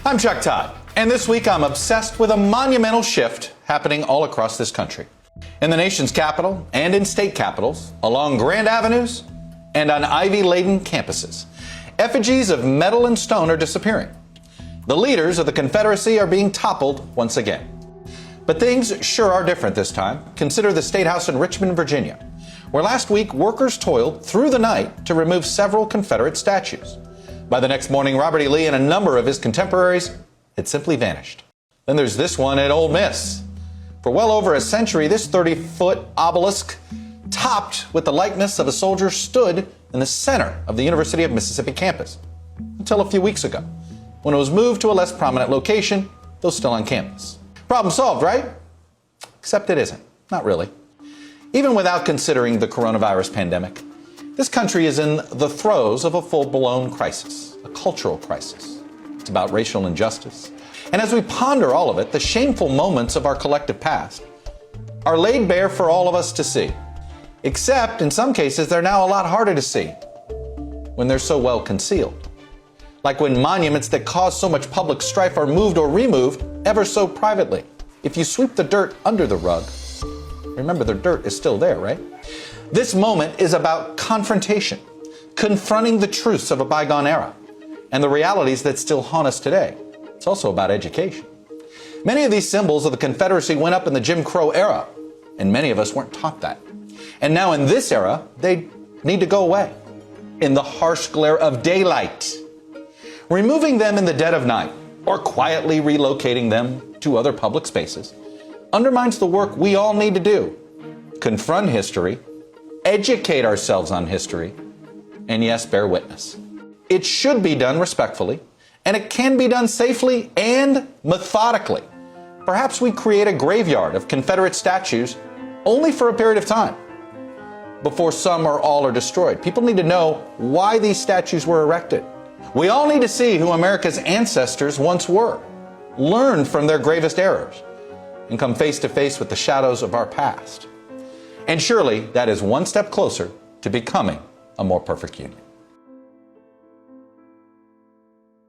I'm Chuck Todd, and this week I'm obsessed with a monumental shift happening all across this country. In the nation's capital and in state capitals, along grand avenues and on ivy-laden campuses, effigies of metal and stone are disappearing. The leaders of the Confederacy are being toppled once again. But things sure are different this time. Consider the State House in Richmond, Virginia, where last week workers toiled through the night to remove several Confederate statues. By the next morning, Robert E. Lee and a number of his contemporaries had simply vanished. Then there's this one at Ole Miss. For well over a century, this 30-foot obelisk, topped with the likeness of a soldier, stood in the center of the University of Mississippi campus until a few weeks ago, when it was moved to a less prominent location, though still on campus. Problem solved, right? Except it isn't. Not really. Even without considering the coronavirus pandemic, this country is in the throes of a full-blown crisis, a cultural crisis. It's about racial injustice. And as we ponder all of it, the shameful moments of our collective past are laid bare for all of us to see. Except, in some cases, they're now a lot harder to see when they're so well concealed. Like when monuments that cause so much public strife are moved or removed ever so privately. If you sweep the dirt under the rug, remember the dirt is still there, right? This moment is about confrontation, confronting the truths of a bygone era and the realities that still haunt us today. It's also about education. Many of these symbols of the Confederacy went up in the Jim Crow era, and many of us weren't taught that. And now in this era, they need to go away in the harsh glare of daylight. Removing them in the dead of night or quietly relocating them to other public spaces undermines the work we all need to do. Confront history, educate ourselves on history, and yes, bear witness. It should be done respectfully, and it can be done safely and methodically. Perhaps we create a graveyard of Confederate statues only for a period of time, before some or all are destroyed. People need to know why these statues were erected. We all need to see who America's ancestors once were, learn from their gravest errors, and come face to face with the shadows of our past. And surely that is one step closer to becoming a more perfect union.